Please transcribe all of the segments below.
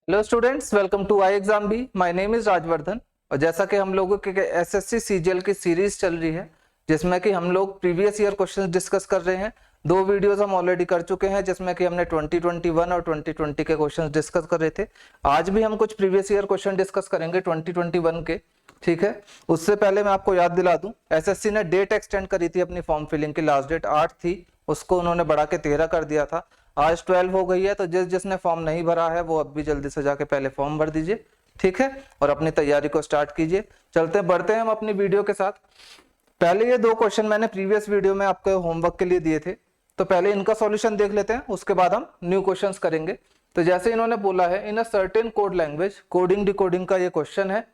Hello students, welcome to I exam B. My name is Rajvardhan. और जैसा कि हम लोगों के एसएससी सीजीएल की सीरीज चल रही है जिसमें कि हम लोग प्रीवियस ईयर क्वेश्चंस डिस्कस कर रहे हैं। दो वीडियोस हम ऑलरेडी कर चुके हैं जिसमें कि हमने 2021 और 2020 के क्वेश्चंस डिस्कस कर रहे थे। आज भी हम कुछ प्रीवियस ईयर क्वेश्चन डिस्कस करेंगे 2021 के। ठीक है, उससे पहले मैं आपको याद दिला दूं, एसएससी ने डेट एक्सटेंड करी थी अपनी फॉर्म फिलिंग की। लास्ट डेट 8 थी, उसको उन्होंने बढ़ा के 13 कर दिया था। आज 12 हो गई है, तो जिसने फॉर्म नहीं भरा है वो अब भी जल्दी से जाके पहले फॉर्म भर दीजिए। ठीक है, और अपनी तैयारी को स्टार्ट कीजिए। चलते बढ़ते हैं हम अपनी वीडियो के साथ। पहले ये दो क्वेश्चन मैंने प्रीवियस वीडियो में आपको होमवर्क के लिए दिए थे, तो पहले इनका सॉल्यूशन देख लेते हैं, उसके बाद हम न्यू क्वेश्चंस करेंगे। तो जैसे इन्होंने बोला है, in a certain code language, coding decoding का ये क्वेश्चन है।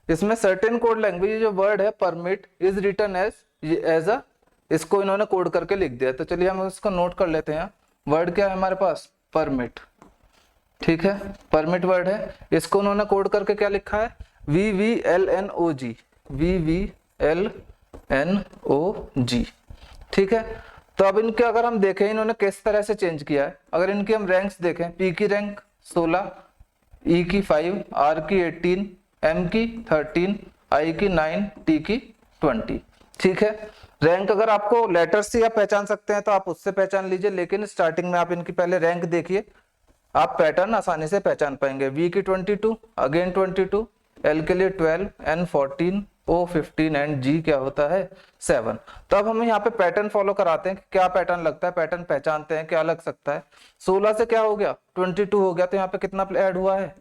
इसमें सर्टेन कोड लैंग्वेज जो वर्ड है permit is written as a, इसको इन्होंने कोड करके लिख दिया। तो चलिए हम इसको नोट कर लेते हैं। वर्ड क्या है हमारे पास? परमिट। ठीक है, परमिट वर्ड है। इसको उन्होंने कोड करके क्या लिखा है? VVLNOG, VVLNOG। ठीक है, तो अब इनके अगर हम देखें इन्होंने किस तरह से चेंज किया है। अगर इनकी हम रैंक्स देखें, P की रैंक 16, E की 5, R की 18, M की 13, I की 9, T की 20। ठीक है, रैंक अगर आपको लेटर से आप पहचान सकते हैं तो आप उससे पहचान लीजिए, लेकिन स्टार्टिंग में आप इनकी पहले रैंक देखिए, आप पैटर्न आसानी से पहचान पाएंगे। V की 22, अगेन 22, L के लिए 12, N 14, O 15 एंड G क्या होता है? 7। तो अब हम यहाँ पे पैटर्न फॉलो कराते हैं कि क्या पैटर्न लगता है, पैटर्न पहचानते हैं क्या लग सकता है। 16 से क्या हो गया? 22 हो गया, तो यहाँ पे कितना ऐड हुआ है?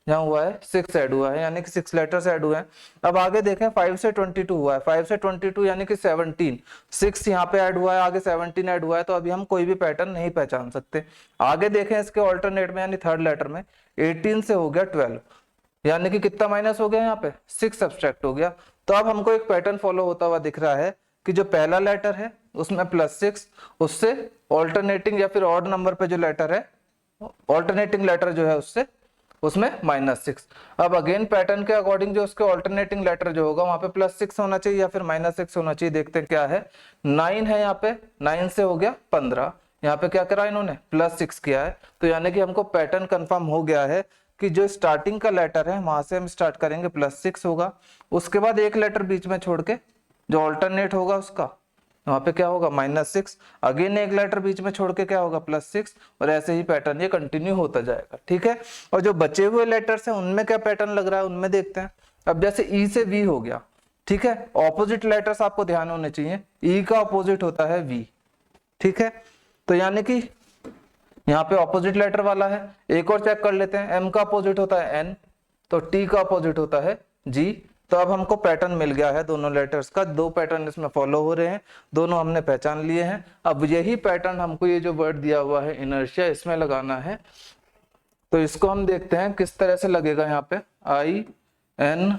यहाँ हुआ है 6 ऐड हुआ है, यानी कि 6 लेटर्स ऐड हुए हैं। अब आगे देखें, 5 से 22 हुआ है, 5 से 22 यानी कि 17, 6 यहाँ पे ऐड हुआ है, आगे 17 ऐड हुआ है। तो अभी हम कोई भी पैटर्न नहीं पहचान सकते। आगे देखें इसके ऑल्टरनेट में, यानी थर्ड लेटर में 18 से हो गया 12, यानी कि कितना माइनस हो गया? यहाँ पे 6 सब्सट्रैक्ट हो गया। तो अब हमको एक पैटर्न फॉलो होता हुआ दिख रहा है कि जो पहला लेटर है उसमें +6, उससे ऑल्टरनेटिंग या फिर ऑड नंबर पे जो लेटर है, ऑल्टरनेटिंग लेटर जो है उससे उसमें -6। अब अगेन पैटर्न के अकॉर्डिंग जो उसके ऑल्टरनेटिंग लेटर जो होगा वहां पे +6 होना चाहिए या फिर -6 होना चाहिए। देखते हैं क्या है। 9 है यहाँ पे, 9 से हो गया 15, यहाँ पे क्या करा इन्होंने? +6 किया है। तो यानी कि हमको पैटर्न कंफर्म हो गया है कि जो स्टार्टिंग का लेटर है वहां से हम स्टार्ट करेंगे, +6 होगा। उसके बाद एक लेटर बीच में छोड़ के जो ऑल्टरनेट होगा उसका वहां पे क्या होगा? -6। अगेन एक लेटर बीच में छोड़ के क्या होगा? +6। और ऐसे ही पैटर्न ये कंटिन्यू होता जाएगा। ठीक है, और जो बचे हुए लेटर्स हैं उनमें क्या पैटर्न लग रहा है उनमें देखते हैं। अब जैसे ई से वी हो गया, ठीक है, ऑपोजिट लेटर्स आपको ध्यान होने चाहिए। ई का ऑपोजिट होता है वी। ठीक है, तो यानी कि यहाँ पे ऑपोजिट लेटर वाला है। एक और चेक कर लेते हैं, एम का अपोजिट होता है एन, तो टी का अपोजिट होता है जी। तो अब हमको पैटर्न मिल गया है दोनों लेटर्स का, दो पैटर्न इसमें फॉलो हो रहे हैं, दोनों हमने पहचान लिए हैं। अब यही पैटर्न हमको ये जो वर्ड दिया हुआ है इनर्शिया, इसमें लगाना है। तो इसको हम देखते हैं किस तरह से लगेगा। यहाँ पे INERTIA,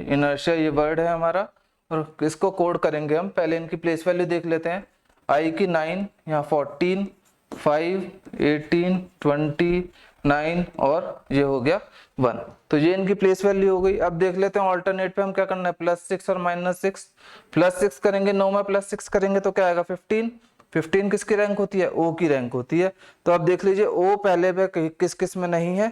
इनर्शिया ये वर्ड है हमारा, और इसको कोड करेंगे हम। पहले इनकी प्लेस वैल्यू देख लेते हैं। I की 9, यहाँ 14, 5, 18, 20, 9 और ये हो गया 1। तो ये इनकी प्लेस वैल्यू हो गई। अब देख लेते हैं ऑल्टरनेट पे हम क्या करना है, +6 और -6। +6 करेंगे, 9 में +6 करेंगे तो क्या आएगा? 15। 15 किसकी रैंक होती है? O की रैंक होती है। तो अब देख लीजिए O पहले पे किस किस में नहीं है,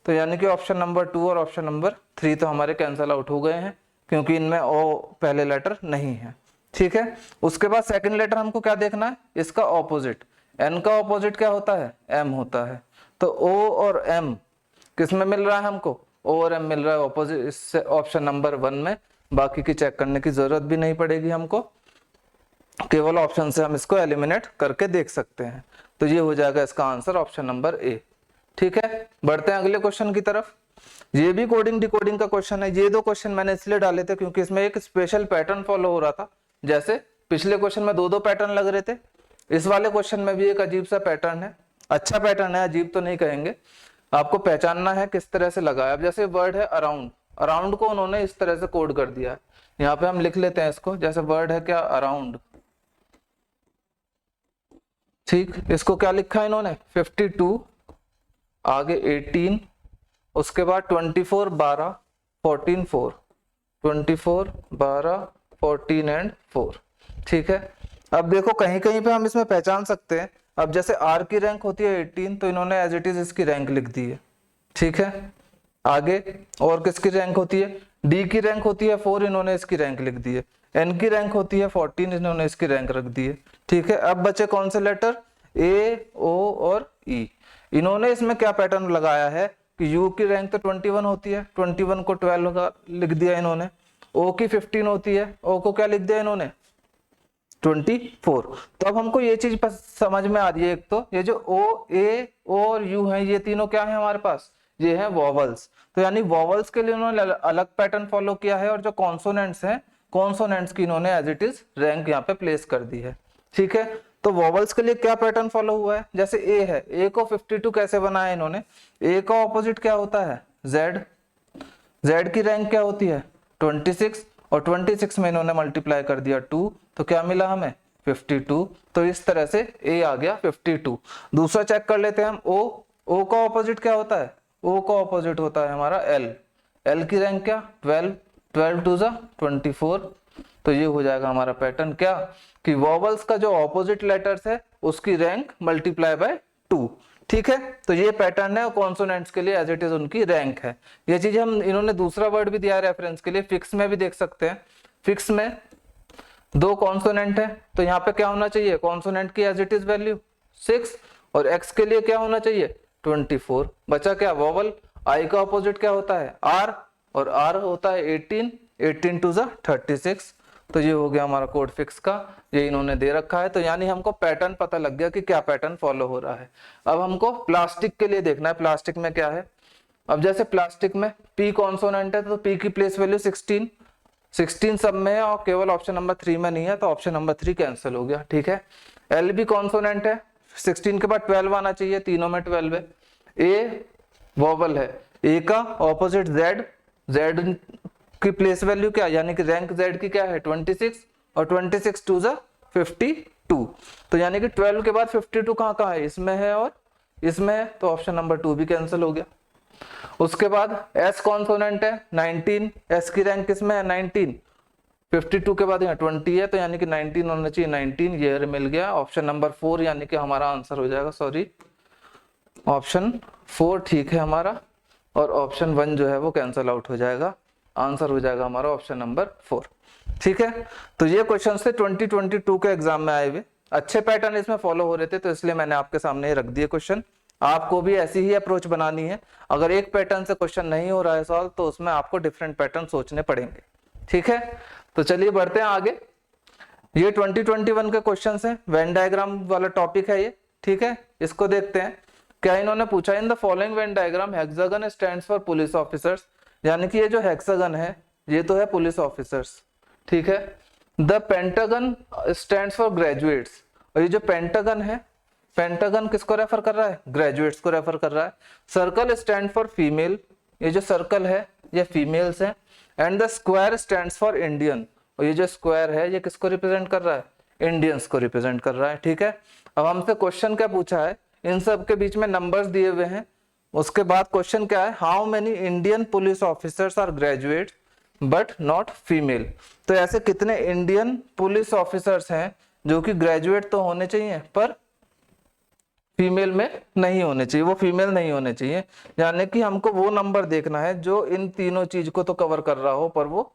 तो यानी कि ऑप्शन नंबर 2 और ऑप्शन नंबर 3 तो हमारे कैंसल आउट हो गए हैं, क्योंकि इनमें O पहले लेटर नहीं है। ठीक है, उसके बाद सेकंड लेटर हमको क्या देखना है? इसका ऑपोजिट। N का ऑपोजिट क्या होता है? M होता है। तो O और M किस में मिल रहा है हमको? O और M मिल रहा है ऑपोजिट, इससे ऑप्शन नंबर 1 में। बाकी की चेक करने की जरूरत भी नहीं पड़ेगी हमको, केवल ऑप्शन से हम इसको एलिमिनेट करके देख सकते हैं। तो ये हो जाएगा इसका आंसर ऑप्शन नंबर A। ठीक है, बढ़ते हैं अगले क्वेश्चन की तरफ। ये भी कोडिंग डिकोडिंग का क्वेश्चन है। ये दो क्वेश्चन मैंने इसलिए डाले थे क्योंकि इसमें एक स्पेशल पैटर्न फॉलो हो रहा था। जैसे पिछले क्वेश्चन में दो पैटर्न लग रहे थे, इस वाले क्वेश्चन में भी एक अजीब सा पैटर्न है। अच्छा पैटर्न है, अजीब तो नहीं कहेंगे। आपको पहचानना है किस तरह से लगा है। अब जैसे वर्ड है अराउंड, अराउंड को उन्होंने इस तरह से कोड कर दिया है। यहाँ पे हम लिख लेते हैं इसको, जैसे वर्ड है क्या? अराउंड। ठीक, इसको क्या लिखा है इन्होंने? 52, आगे 18, उसके बाद 24, 12, 14, 4, 24, 12, 14 एंड 4। ठीक है, अब देखो कहीं कहीं पे हम इसमें पहचान सकते हैं। अब जैसे आर की रैंक होती है 18, तो इन्होंने एज इट इज इसकी रैंक लिख दी है, ठीक है। आगे और किसकी रैंक होती है, डी की रैंक होती है 4, इन्होंने इसकी रैंक लिख दी है। एन की रैंक होती है 14, इन्होंने इसकी रैंक रख दी है, ठीक है। अब बचे कौन से लेटर, ए, ओ और ई। इन्होंने इसमें क्या पैटर्न लगाया है कि यू की रैंक तो 21 होती है, 21 को 12 लिख दिया इन्होंने। ओ की 15 होती है, ओ को क्या लिख दिया इन्होंने, 24। तो अब हमको ये चीज समझ में आ रही है, एक तो ये जो ओ, ए, ओ और यू है, ये तीनों क्या है हमारे पास, ये है वॉवल्स। तो यानी वॉवल्स के लिए उन्होंने अलग पैटर्न फॉलो किया है, और जो कॉन्सोनेंट्स हैं, कॉन्सोनेंट्स की इन्होंने एज इट इज रैंक यहाँ पे प्लेस कर दी है, ठीक है। तो वॉवल्स के लिए क्या पैटर्न फॉलो हुआ है, जैसे ए है, ए को 52 कैसे बनाया इन्होंने, ए का ऑपोजिट क्या होता है, जेड। जेड की रैंक क्या होती है 26, और 26 में इन्होंने मल्टीप्लाई कर दिया 2, तो क्या मिला हमें 52। तो इस तरह से ए आ गया 52। दूसरा चेक कर लेते हैं हम, ओ, ओ का ऑपोजिट क्या होता है, ओ का ऑपोजिट होता है हमारा एल। एल की रैंक क्या 12, 12 टू जा 24। तो ये हो जाएगा हमारा पैटर्न क्या, कि वॉवल्स का जो ऑपोजिट लेटर्स है उसकी रैंक मल्टीप्लाई बाय 2, ठीक है। तो ये पैटर्न है, और कॉन्सोनेंट्स के लिए एज इट इज उनकी रैंक है। ये चीज हम, इन्होंने दूसरा वर्ड भी दिया है रेफरेंस के लिए, फिक्स में भी देख सकते हैं। फिक्स में 2 कॉन्सोनेंट है, तो यहाँ पे क्या होना चाहिए, कॉन्सोनेंट की एज इट इज वैल्यू 6, और एक्स के लिए क्या होना चाहिए 24। बचा क्या वॉवल, आई का ऑपोजिट क्या होता है आर, और आर होता है 18, 18 टू जा 36। तो ये हो गया हमारा कोड फिक्स का, ये इन्होंने दे रखा है। तो यानी हमको पैटर्न पता लग गया कि क्या पैटर्न फॉलो हो रहा है। अब हमको प्लास्टिक के लिए देखना है, प्लास्टिक में क्या है। अब जैसे प्लास्टिक में P कॉन्सोनेंट है, तो P की प्लेस वैल्यू 16 सब में है, और केवल ऑप्शन नंबर 3 में नहीं है, तो ऑप्शन नंबर 3 कैंसिल हो गया, ठीक है। L भी कॉन्सोनेंट है, 16 के बाद 12 आना चाहिए, तीनों में 12 है। A वॉवल है, A का ऑपोजिट Z, Z की प्लेस वैल्यू क्या, यानी कि रैंक Z की क्या है 26, और 26 टू जा 52। तो यानी कि 12 के बाद 52 कहाँ है, इसमें है और इसमें है, तो ऑप्शन नंबर 2 भी कैंसिल हो गया। उसके बाद S कॉन्सोनेंट है 19, S की रैंक किसमें है 19, 52 के बाद यहाँ 20 है, तो यानी कि 19 होना चाहिए, 19 ये मिल गया। ऑप्शन नंबर 4 यानी कि हमारा आंसर हो जाएगा, सॉरी ऑप्शन 4 ठीक है हमारा, और ऑप्शन 1 जो है वो कैंसिल आउट हो जाएगा। आंसर हो जाएगा हमारा ऑप्शन नंबर 4, ठीक है। तो ये क्वेश्चन थे 2022 के एग्जाम में आए हुए, अच्छे पैटर्न इसमें फॉलो हो रहे थे, तो इसलिए मैंने आपके सामने ही रख दिए क्वेश्चन। आपको भी ऐसी ही अप्रोच बनानी है। अगर एक पैटर्न से क्वेश्चन नहीं हो रहा है सॉल्व, तो उसमें आपको डिफरेंट पैटर्न सोचने पड़ेंगे, ठीक है। तो चलिए बढ़ते हैं आगे। ये 2021 के क्वेश्चन है, वेन डायग्राम वाला टॉपिक है ये, ठीक है। इसको देखते हैं। क्या इन्होंने पूछा, in the following Venn diagram hexagon stands for police officers, यानी कि ये जो हेक्सागन है ये तो है पुलिस ऑफिसर्स, ठीक है। The pentagon stands for graduates, और ये जो पेंटागन है, पेंटागन किसको रेफर कर रहा है, ग्रेजुएट्स को रेफर कर रहा है। सर्कल स्टैंड फॉर फीमेल, ये जो सर्कल है ये फीमेल्स है। And the square stands for Indian, और ये जो स्क्वायर है ये किसको रिप्रेजेंट कर रहा है, इंडियंस को रिप्रेजेंट कर रहा है, ठीक है। अब हमसे क्वेश्चन क्या पूछा है, इन सब के बीच में नंबर्स दिए हुए हैं। उसके बाद क्वेश्चन क्या है, how many Indian police officers are graduate but not female. तो ऐसे कितने इंडियन पुलिस ऑफिसर्स हैं जो कि ग्रेजुएट तो होने चाहिए पर फीमेल में नहीं होने चाहिए, वो फीमेल नहीं होने चाहिए। यानी कि हमको वो नंबर देखना है जो इन तीनों चीज को तो कवर कर रहा हो पर वो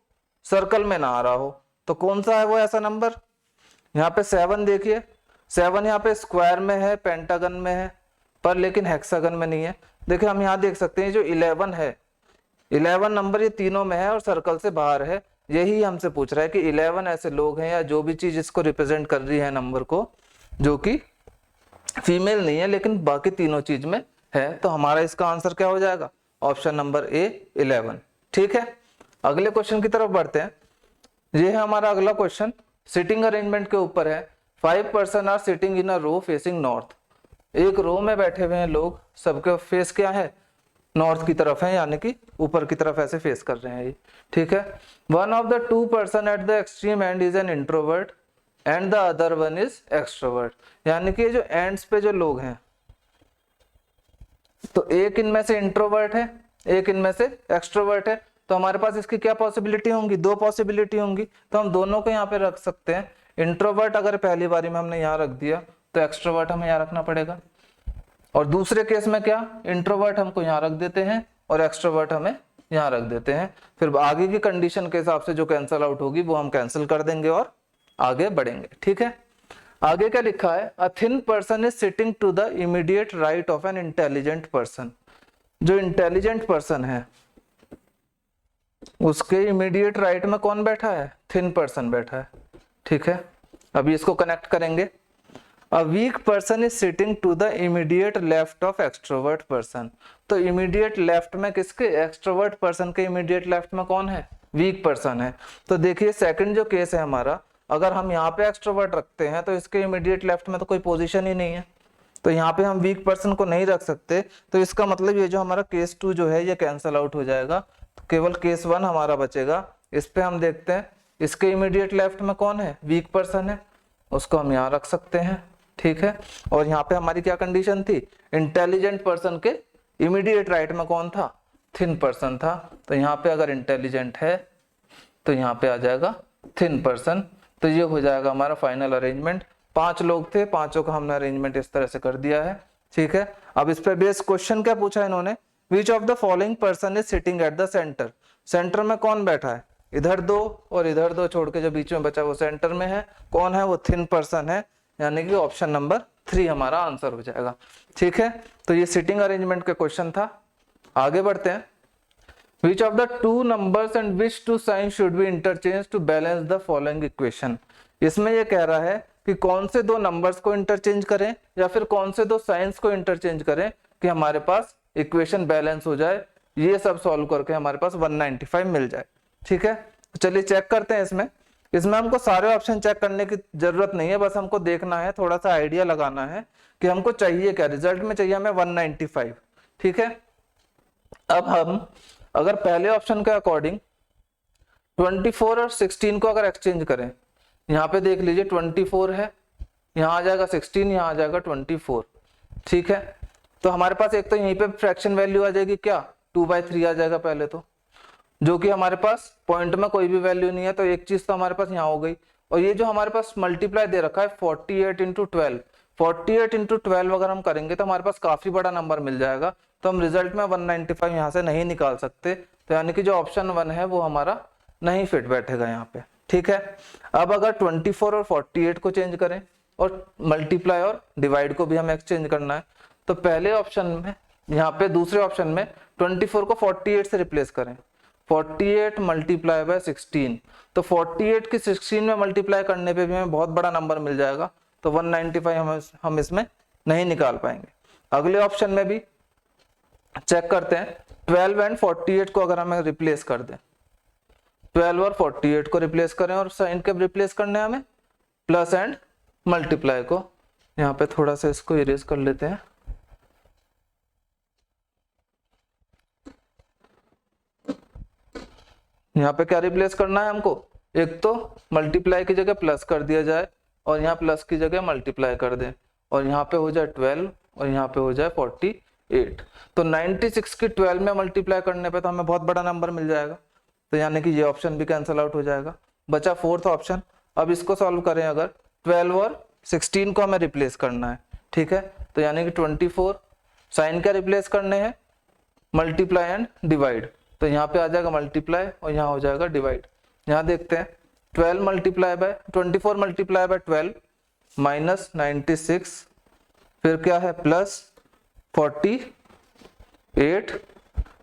सर्कल में ना आ रहा हो। तो कौन सा है वो ऐसा नंबर, यहाँ पे 7 देखिए, 7 यहाँ पे स्क्वायर में है, पेंटागन में है, पर लेकिन हेक्सागन में नहीं है। देखिए हम यहाँ देख सकते हैं जो 11 है, 11 नंबर ये तीनों में है और सर्कल से बाहर है। यही हमसे पूछ रहा है कि 11 ऐसे लोग हैं या जो भी चीज इसको रिप्रेजेंट कर रही है नंबर को, जो कि फीमेल नहीं है लेकिन बाकी तीनों चीज में है। तो हमारा इसका आंसर क्या हो जाएगा, ऑप्शन नंबर ए 11, ठीक है। अगले क्वेश्चन की तरफ बढ़ते हैं। ये है हमारा अगला क्वेश्चन, सिटिंग अरेंजमेंट के ऊपर है। 5 person are sitting in a row facing north, एक रो में बैठे हुए हैं लोग, सबके फेस क्या है, नॉर्थ की तरफ है, यानी कि ऊपर की तरफ ऐसे फेस कर रहे हैं ये, ठीक है। One of the 2 person at the extreme and is an introvert and the other one is extrovert, यानी कि जो एंड्स पे जो लोग हैं, तो एक इनमें से इंट्रोवर्ट है, एक इनमें से एक्सट्रोवर्ट है। तो हमारे पास इसकी क्या पॉसिबिलिटी होंगी, 2 पॉसिबिलिटी होंगी। तो हम दोनों को यहाँ पे रख सकते हैं। इंट्रोवर्ट अगर पहली बारी में हमने यहाँ रख दिया तो एक्सट्रोवर्ट हमें यहाँ रखना पड़ेगा। और दूसरे केस में क्या, इंट्रोवर्ट हमको यहाँ रख देते हैं और एक्सट्रोवर्ट हमें यहाँ रख देते हैं। फिर आगे की कंडीशन के हिसाब से जो कैंसल आउट होगी वो हम कैंसिल कर देंगे और आगे बढ़ेंगे। ठीक है, आगे क्या लिखा है, a thin person is sitting to the immediate right of an intelligent person. जो इंटेलिजेंट पर्सन है उसके इमीडिएट राइट में कौन बैठा है, थिन पर्सन बैठा है। ठीक है, अभी इसको कनेक्ट करेंगे। A weak person is sitting to the immediate left of extrovert person. तो इमीडिएट लेफ्ट में किसके, एक्सट्रोवर्ट पर्सन के इमीडिएट लेफ्ट में कौन है, वीक पर्सन है। तो देखिए सेकंड जो केस है हमारा, अगर हम यहाँ पे एक्सट्रोवर्ट रखते हैं तो इसके इमीडिएट लेफ्ट में तो कोई पोजीशन ही नहीं है, तो यहाँ पे हम वीक पर्सन को नहीं रख सकते। तो इसका मतलब ये जो हमारा केस 2 जो है ये कैंसल आउट हो जाएगा, तो केवल केस 1 हमारा बचेगा। इस पे हम देखते हैं, इसके इमीडिएट लेफ्ट में कौन है, वीक पर्सन है, उसको हम यहाँ रख सकते हैं। ठीक है, और यहाँ पे हमारी क्या कंडीशन थी, इंटेलिजेंट पर्सन के इमीडिएट राइट में कौन था, थिन पर्सन था। तो यहाँ पे अगर इंटेलिजेंट है तो यहाँ पे आ जाएगा थिन पर्सन। तो ये हो जाएगा हमारा फाइनल अरेंजमेंट। 5 लोग थे, 5 का हमने अरेंजमेंट इस तरह से कर दिया है। ठीक है, अब इस पे बेस क्वेश्चन क्या पूछा है इन्होंने, which of the following person is sitting at the centre. Centre में कौन बैठा है, इधर 2 और इधर 2 छोड़ के जो बीच में बचा वो सेंटर में है, कौन है, वो थिन पर्सन है, यानी कि ऑप्शन नंबर 3 हमारा आंसर हो जाएगा। ठीक है, तो ये सिटिंग अरेंजमेंट का क्वेश्चन था। आगे बढ़ते हैं, Which of the two numbers and which two signs should be interchanged to balance the following equation? इसमें ये कह रहा है कि कौन से 2 नंबर्स को इंटरचेंज करें या फिर कौन से 2 साइंस को इंटरचेंज करें कि हमारे पास इक्वेशन बैलेंस हो जाए। ये सब सॉल्व करके हमारे पास 195 मिल जाए। ठीक है, तो चलिए चेक करते हैं। इसमें हमको सारे ऑप्शन चेक करने की जरूरत नहीं है, बस हमको देखना है, थोड़ा सा आइडिया लगाना है कि हमको चाहिए क्या, रिजल्ट में चाहिए हमें 195। ठीक है, अब हम अगर पहले ऑप्शन के अकॉर्डिंग 24 और 16 को अगर एक्सचेंज करें, यहाँ पे देख लीजिए 24 है, यहाँ आ जाएगा 16, यहाँ आ जाएगा 24। ठीक है, तो हमारे पास एक तो यहीं पे फ्रैक्शन वैल्यू आ जाएगी क्या, 2/3 आ जाएगा पहले तो, जो कि हमारे पास पॉइंट में कोई भी वैल्यू नहीं है, तो एक चीज तो हमारे पास यहाँ हो गई। और ये जो हमारे पास मल्टीप्लाई दे रखा है 48 × 12, 48 × 12 अगर हम करेंगे तो हमारे पास काफी बड़ा नंबर मिल जाएगा, तो हम रिजल्ट में 195 यहाँ से नहीं निकाल सकते। तो यानी कि जो ऑप्शन 1 है वो हमारा नहीं फिट बैठेगा यहाँ पे। ठीक है, अब अगर 24 और 48 को चेंज करें और मल्टीप्लाई और डिवाइड को भी हमें एक्सचेंज करना है, तो पहले ऑप्शन में, यहाँ पे दूसरे ऑप्शन में 24 को 48 से रिप्लेस करें, 48 मल्टीप्लाई बाय 16, तो 48 की 16 में मल्टीप्लाई करने पे भी हमें बहुत बड़ा नंबर मिल जाएगा, तो 195 हम इसमें नहीं निकाल पाएंगे। अगले ऑप्शन में भी चेक करते हैं, 12 एंड 48 को अगर हमें रिप्लेस कर दें, 12 और 48 को रिप्लेस करें और साइन के रिप्लेस करने हमें प्लस एंड मल्टीप्लाई को, यहाँ पे थोड़ा सा इसको इरेज कर लेते हैं। यहाँ पे क्या रिप्लेस करना है हमको, एक तो मल्टीप्लाई की जगह प्लस कर दिया जाए और यहाँ प्लस की जगह मल्टीप्लाई कर दें, और यहाँ पे हो जाए 12 और यहाँ पे हो जाए 48। तो 96 की 12 में मल्टीप्लाई करने पे तो हमें बहुत बड़ा नंबर मिल जाएगा, तो यानी कि ये ऑप्शन भी कैंसिल आउट हो जाएगा। बचा 4th ऑप्शन। अब इसको सॉल्व करें, अगर 12 और 16 को हमें रिप्लेस करना है, ठीक है, तो यानी कि 24 साइन का रिप्लेस करने हैं, मल्टीप्लाई एंड डिवाइड, तो यहाँ पे आ जाएगा मल्टीप्लाई और यहाँ हो जाएगा डिवाइड। यहाँ देखते हैं 12 multiply by 24 multiply by 12 minus 96, फिर क्या है प्लस 48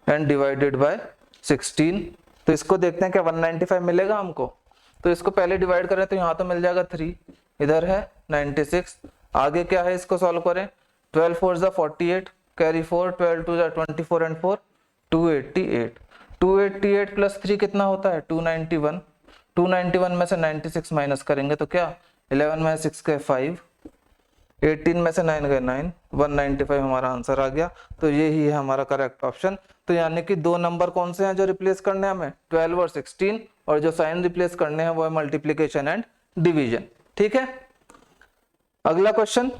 एंड डिवाइडेड बाय 16। तो इसको देखते हैं क्या 195 मिलेगा हमको, तो इसको पहले डिवाइड करें तो यहाँ तो मिल जाएगा 3, इधर है 96, आगे क्या है इसको सॉल्व करें, 12 4 ज़ा 48, कैरी 4, 12 2 ज़ा 24 एंड 4 288, 288 प्लस 3 कितना होता है 291, 291 में से 96 माइनस करेंगे तो क्या 11 में 6 गए 5, 18 में से 9 गए 9, 195 हमारा आंसर आ गया। तो ये ही है हमारा करेक्ट ऑप्शन। तो यानी कि 2 नंबर कौन से हैं जो रिप्लेस करने हैं हमें, 12 और 16, और जो साइन रिप्लेस करने हैं वो है मल्टीप्लीकेशन एंड डिवीजन। ठीक है, अगला question,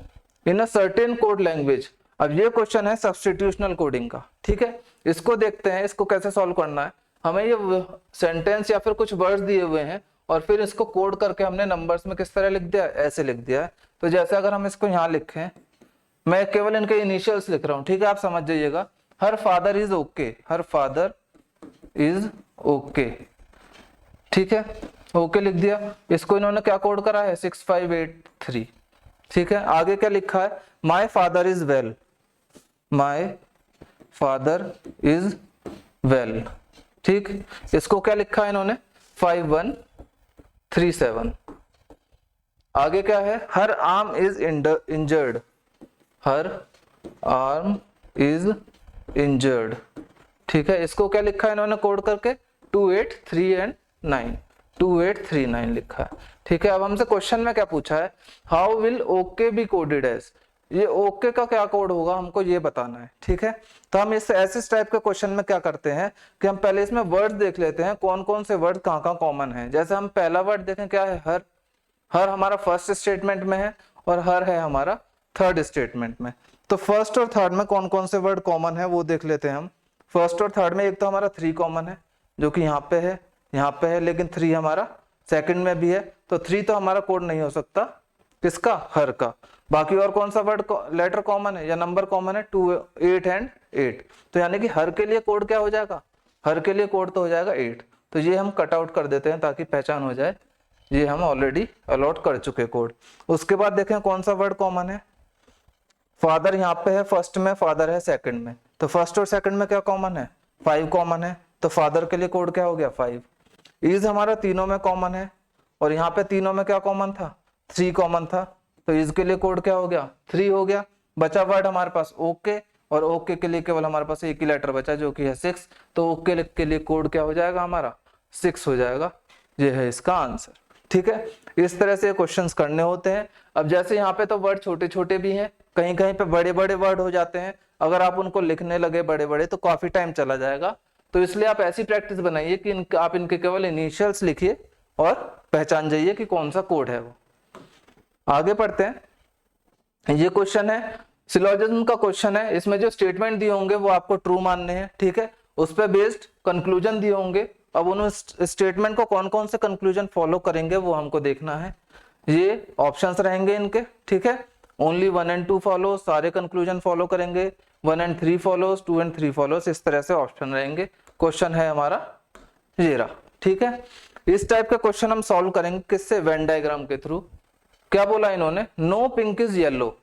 in a certain code language. अब ये क्वेश्चन है सब्स्टिट्यूशनल कोडिंग का। ठीक है, इसको देखते हैं इसको कैसे सॉल्व करना है। हमें ये सेंटेंस या फिर कुछ वर्ड्स दिए हुए हैं और फिर इसको कोड करके हमने नंबर्स में किस तरह लिख दिया, ऐसे लिख दिया है। तो जैसे अगर हम इसको यहाँ लिखें, मैं केवल इनके इनिशियल्स लिख रहा हूँ, ठीक है, आप समझ जाइएगा। Her father is okay, her father is okay, ठीक है, ओके लिख दिया। इसको इन्होंने क्या कोड करा है 6583, ठीक है। आगे क्या लिखा है, my father is well, my father is well, ठीक। इसको क्या लिखा है इन्होंने 5137। आगे क्या है, हर arm is injured, her arm is injured, ठीक है। इसको क्या लिखा है इन्होंने कोड करके 2839, 2839 लिखा है, ठीक है। अब हमसे क्वेश्चन में क्या पूछा है, how will okay be coded as, ये ओके का क्या कोड होगा हमको ये बताना है, ठीक है। तो हम इस ऐसे टाइप के क्वेश्चन में क्या करते हैं कि हम पहले इसमें वर्ड देख लेते हैं, कौन कौन से वर्ड कहाँ कहाँ कॉमन है। जैसे हम पहला वर्ड देखें, क्या है, हर, हर हमारा फर्स्ट स्टेटमेंट में है और हर है हमारा थर्ड स्टेटमेंट में। तो फर्स्ट और थर्ड में कौन कौन से वर्ड कॉमन है वो देख लेते हैं हम। फर्स्ट और थर्ड में एक तो हमारा 3 कॉमन है, जो कि यहाँ पे है, यहाँ पे है, लेकिन 3 हमारा सेकंड में भी है, तो 3 तो हमारा कोड नहीं हो सकता, किसका, हर का। बाकी और कौन सा वर्ड लेटर कॉमन है या नंबर कॉमन है, 2, 8 एंड 8। तो यानी कि हर के लिए कोड क्या हो जाएगा, हर के लिए कोड तो हो जाएगा 8। तो ये हम कट आउट कर देते हैं ताकि पहचान हो जाए, ये हम ऑलरेडी अलॉट कर चुके कोड। उसके बाद देखें कौन सा वर्ड कॉमन है, फादर यहाँ पे है फर्स्ट में, फादर है सेकंड में, तो फर्स्ट और सेकंड में क्या कॉमन है, 5 कॉमन है, तो फादर के लिए कोड क्या हो गया 5। इज हमारा तीनों में कॉमन है और यहाँ पे तीनों में क्या कॉमन था, 3 कॉमन था, तो इज के लिए कोड क्या हो गया 3 हो गया। बचा वर्ड हमारे पास ओके, और ओके के लिए केवल हमारे पास एक ही लेटर बचा जो कि है 6, तो ओके के लिए कोड क्या हो जाएगा हमारा 6 हो जाएगा। ये है इसका आंसर, ठीक है। इस तरह से क्वेश्चंस करने होते हैं। अब जैसे यहाँ पे तो वर्ड छोटे छोटे भी हैं, कहीं कहीं पे बड़े बड़े वर्ड हो जाते हैं, अगर आप उनको लिखने लगे बड़े बड़े तो काफी टाइम चला जाएगा। तो इसलिए आप ऐसी प्रैक्टिस बनाइए कि आप इनके केवल इनिशियल्स लिखिए और पहचान जाइए कि कौन सा कोड है वो। आगे पढ़ते हैं। ये क्वेश्चन है सिलोजिज्म का क्वेश्चन है, इसमें जो स्टेटमेंट दिए होंगे वो आपको ट्रू मानने हैं, ठीक है। उस पर बेस्ड कंक्लूजन दिए होंगे, अब उन स्टेटमेंट को कौन कौन से कंक्लूजन फॉलो करेंगे वो हमको देखना है। ये ऑप्शंस रहेंगे इनके, ठीक है। ओनली 1 and 2 फॉलो, सारे कंक्लूजन फॉलो करेंगे, 1 and 3 फॉलोस, 2 and 3 फॉलोस, इस तरह से ऑप्शन रहेंगे। क्वेश्चन है हमारा ये रहा, ठीक है। इस टाइप का क्वेश्चन हम सॉल्व करेंगे किससे, वेन डायग्राम के थ्रू। क्या बोला इन्होंने, नो पिंक इज येलो,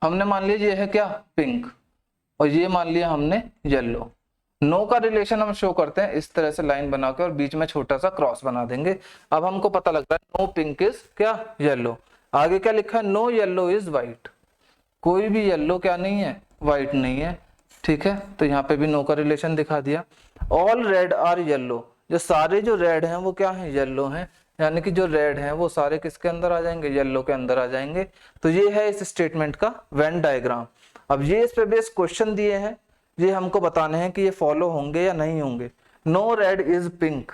हमने मान लिया ये है क्या पिंक, और ये मान लिया हमने येलो। नो का रिलेशन हम शो करते हैं इस तरह से लाइन बना के और बीच में छोटा सा क्रॉस बना देंगे। अब हमको पता लग रहा है नो पिंक इज क्या येलो। आगे क्या लिखा है, नो येलो इज व्हाइट, कोई भी येलो क्या नहीं है, व्हाइट नहीं है, ठीक है। तो यहाँ पे भी नो का रिलेशन दिखा दिया। ऑल रेड आर येलो, जो सारे जो रेड हैं वो क्या है, येलो हैं, यानी कि जो रेड हैं वो सारे किसके अंदर आ जाएंगे, येलो के अंदर आ जाएंगे। तो ये है इस स्टेटमेंट का वेन डायग्राम। अब ये इस पे बेस्ड क्वेश्चन दिए हैं, ये हमको बताने हैं कि ये फॉलो होंगे या नहीं होंगे। नो रेड इज पिंक,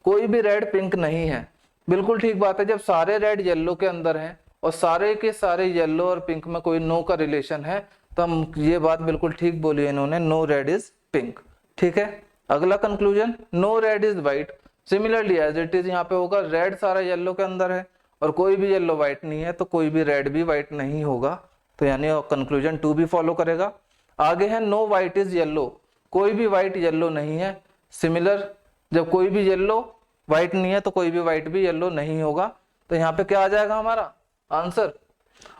कोई भी रेड पिंक नहीं है, बिल्कुल ठीक बात है। जब सारे रेड येलो के अंदर हैं और सारे के सारे येलो और पिंक में कोई नो का रिलेशन है, तो हम ये बात बिल्कुल ठीक बोली है इन्होंने, नो रेड इज पिंक, ठीक है। अगला conclusion, no red is white, similarly as it is यहाँ पे होगा, रेड सारा येलो के अंदर है और कोई भी येलो व्हाइट नहीं है, तो कोई भी रेड भी व्हाइट नहीं होगा, तो यानी कंक्लूजन 2 भी फॉलो करेगा। आगे है नो व्हाइट इज येलो, कोई भी व्हाइट येलो नहीं है, सिमिलर, जब कोई भी येलो व्हाइट नहीं है तो कोई भी व्हाइट भी येलो नहीं होगा, तो यहाँ पे क्या आ जाएगा हमारा answer,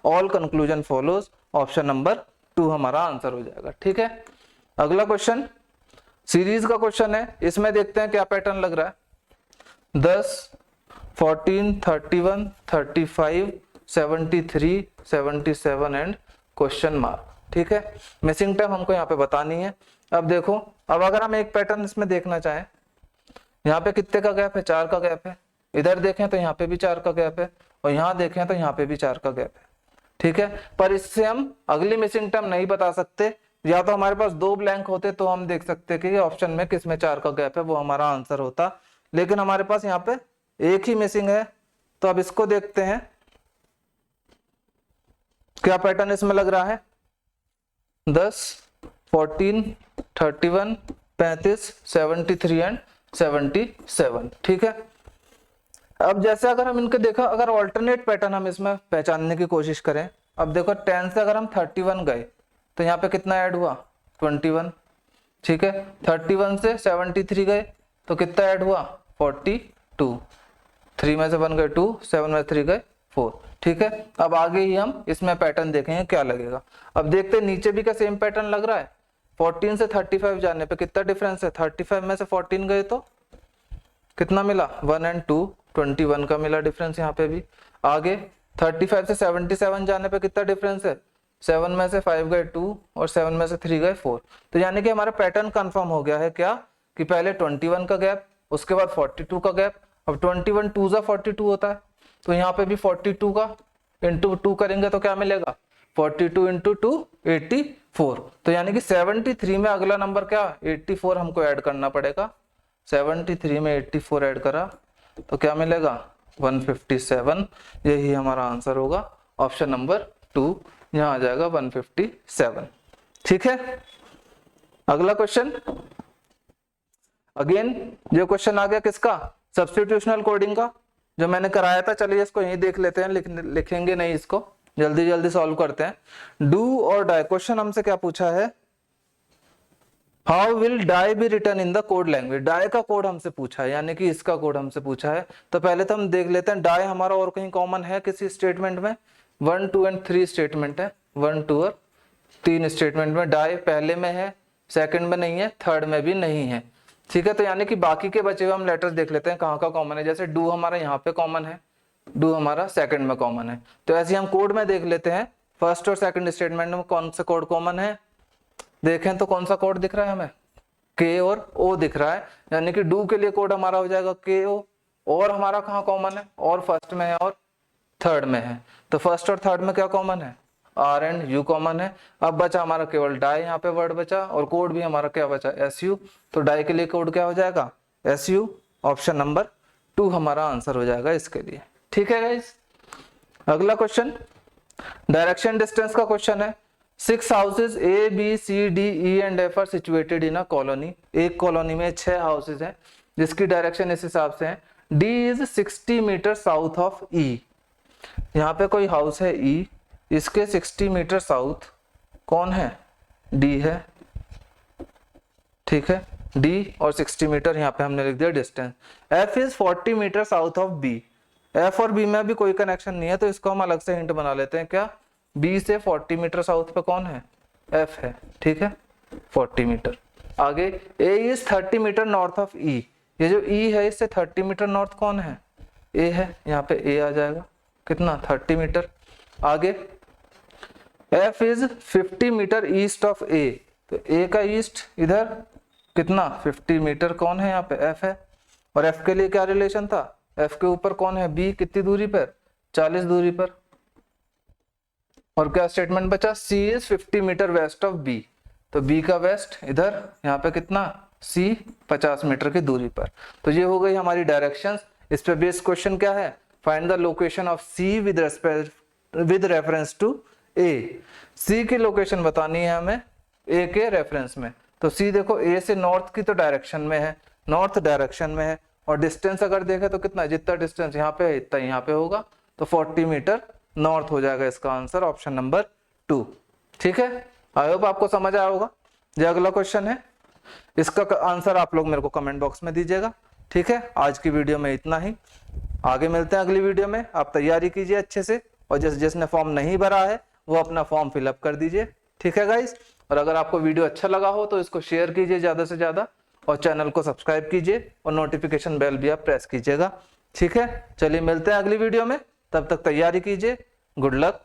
all conclusion follows, option number 2 हमारा आंसर हो जाएगा, ठीक है। अगला क्वेश्चन सीरीज का क्वेश्चन है, इसमें देखते हैं क्या पैटर्न लग रहा है। 10, 14, 31, 35, 73, 77 एंड क्वेश्चन मार्क, ठीक है। मिसिंग टाइम हमको यहाँ पे बतानी है। अब देखो, अब अगर हम एक पैटर्न इसमें देखना चाहें, यहाँ पे कितने का गैप है, 4 का गैप है, इधर देखें तो यहाँ पे भी 4 का गैप है, और यहाँ देखें तो यहाँ पे भी 4 का गैप है, ठीक है। पर इससे हम अगली मिसिंग टर्म नहीं बता सकते, या तो हमारे पास 2 ब्लैंक होते तो हम देख सकते कि ऑप्शन में किस में 4 का गैप है, वो हमारा आंसर होता, लेकिन हमारे पास यहाँ पे एक ही मिसिंग है। तो अब इसको देखते हैं क्या पैटर्न इसमें लग रहा है। 10, 14, 31, 35, 73 एंड 77, ठीक है। अब जैसे अगर हम इनके देखो, अगर ऑल्टरनेट पैटर्न हम इसमें पहचानने की कोशिश करें, अब देखो 10 से अगर हम 31 गए तो यहाँ पे कितना ऐड हुआ 21, ठीक है। 31 से 73 गए तो कितना ऐड हुआ 42, 3 में से 1 गए 2, 7 में से 3 गए 4, ठीक है। अब आगे ही हम इसमें पैटर्न देखेंगे क्या लगेगा। अब देखते हैं नीचे भी का सेम पैटर्न लग रहा है। 14 से 35 जाने पे कितना डिफरेंस है, 35 में से 14 गए तो कितना मिला 1 एंड 2, 21 का मिला डिफरेंस यहाँ पे भी। आगे 35 से 77 जाने पे कितना डिफरेंस है, 7 में से 5 गए 2 और 7 में से 3 गए 4। तो यानी कि हमारा पैटर्न कंफर्म हो गया है क्या, कि पहले 21 का गैप, उसके बाद 42 का गैप। अब 21 2 जा 42 होता है, तो यहाँ पे भी 42 का इंटू 2 करेंगे तो क्या मिलेगा 42 इंटू 2 84। तो यानी कि 73 में अगला नंबर क्या 84 हमको ऐड करना पड़ेगा। 73 में 84 ऐड करा तो क्या मिलेगा 157। यही हमारा आंसर होगा, ऑप्शन नंबर 2 यहाँ आ जाएगा 157, ठीक है। अगला क्वेश्चन, अगेन ये क्वेश्चन आ गया किसका, सब्स्टिट्यूशनल कोडिंग का, जो मैंने कराया था। चलिए इसको यहीं देख लेते हैं, लिखेंगे नहीं इसको, जल्दी जल्दी सॉल्व करते हैं। डू और डाई, क्वेश्चन हमसे क्या पूछा है, how will die be written in the code language. Die का कोड हमसे पूछा है, यानी कि इसका कोड हमसे पूछा है। तो पहले तो हम देख लेते हैं डाई हमारा और कहीं कॉमन है किसी स्टेटमेंट में, 1 2 एंड 3 स्टेटमेंट है, 1 2 और 3 स्टेटमेंट में डाई पहले में है, सेकंड में नहीं है, थर्ड में भी नहीं है, ठीक है। तो यानी कि बाकी के बचे हुए हम लेटर्स देख लेते हैं कहाँ का कॉमन है। जैसे डू हमारा यहाँ पे कॉमन है, डू हमारा सेकंड में कॉमन है। तो ऐसे हम कोड में देख लेते हैं फर्स्ट और सेकंड स्टेटमेंट में कौन सा कोड कॉमन है। देखें तो कौन सा कोड दिख रहा है हमें, के और ओ दिख रहा है, यानी कि डू के लिए कोड हमारा हो जाएगा के ओ। और हमारा कहाँ कॉमन है, और फर्स्ट में है और थर्ड में है। तो फर्स्ट और थर्ड में क्या कॉमन है, आर एंड यू कॉमन है। अब बचा हमारा केवल डाई, यहाँ पे वर्ड बचा, और कोड भी हमारा क्या बचा एस यू। तो डाई के लिए कोड क्या हो जाएगा एस यू, ऑप्शन नंबर 2 हमारा आंसर हो जाएगा इसके लिए, ठीक है गाइस। अगला क्वेश्चन डायरेक्शन डिस्टेंस का क्वेश्चन है। 6 houses A B C D E and F are situated in a colony. एक कॉलोनी में 6 हाउसेज हैं जिसकी डायरेक्शन इस हिसाब से है, D is 60 metre south of E. यहाँ पे कोई हाउस है ई, इसके 60 मीटर साउथ कौन है, डी है, ठीक है। डी और 60 मीटर यहाँ पे हमने लिख दिया distance. F is 40 meter south of B. F और बी में भी कोई कनेक्शन नहीं है, तो इसको हम अलग से हिंट बना लेते हैं क्या, बी से 40 मीटर साउथ पे कौन है एफ है, ठीक है 40 मीटर। आगे ए इज 30 मीटर नॉर्थ ऑफ ई। ये जो ई है इससे 30 मीटर नॉर्थ कौन है, ए है, यहाँ पे ए आ जाएगा कितना 30 मीटर। आगे F is 50 metre east of A. तो ए का ईस्ट इधर कितना 50 मीटर, कौन है यहाँ पे एफ है। और एफ के लिए क्या रिलेशन था, एफ के ऊपर कौन है बी, कितनी दूरी पर 40 दूरी पर। और क्या स्टेटमेंट बचा, C is 50 metre west of B. तो बी का वेस्ट इधर, यहाँ पे कितना सी 50 मीटर की दूरी पर। तो ये हो गई हमारी डायरेक्शंस। इस पे बेस्ड क्वेश्चन क्या है, find the location of C with reference to A. C की लोकेशन बतानी है हमें ए के रेफरेंस में। तो सी देखो ए से नॉर्थ की तो डायरेक्शन में है, नॉर्थ डायरेक्शन में है, और डिस्टेंस अगर देखें तो कितना, जितना डिस्टेंस यहाँ पे है इतना यहाँ पे होगा, तो 40 मीटर नॉर्थ हो जाएगा इसका आंसर, ऑप्शन नंबर 2, ठीक है। आई होप आपको समझ आया होगा। जो अगला क्वेश्चन है इसका आंसर आप लोग मेरे को कमेंट बॉक्स में दीजिएगा, ठीक है। आज की वीडियो में इतना ही, आगे मिलते हैं अगली वीडियो में। आप तैयारी कीजिए अच्छे से, और जिसने फॉर्म नहीं भरा है वो अपना फॉर्म फिलअप कर दीजिए, ठीक है गाइस। और अगर आपको वीडियो अच्छा लगा हो तो इसको शेयर कीजिए ज्यादा से ज्यादा, और चैनल को सब्सक्राइब कीजिए, और नोटिफिकेशन बेल भी आप प्रेस कीजिएगा, ठीक है। चलिए मिलते हैं अगली वीडियो में, तब तक तैयारी कीजिए। Good luck.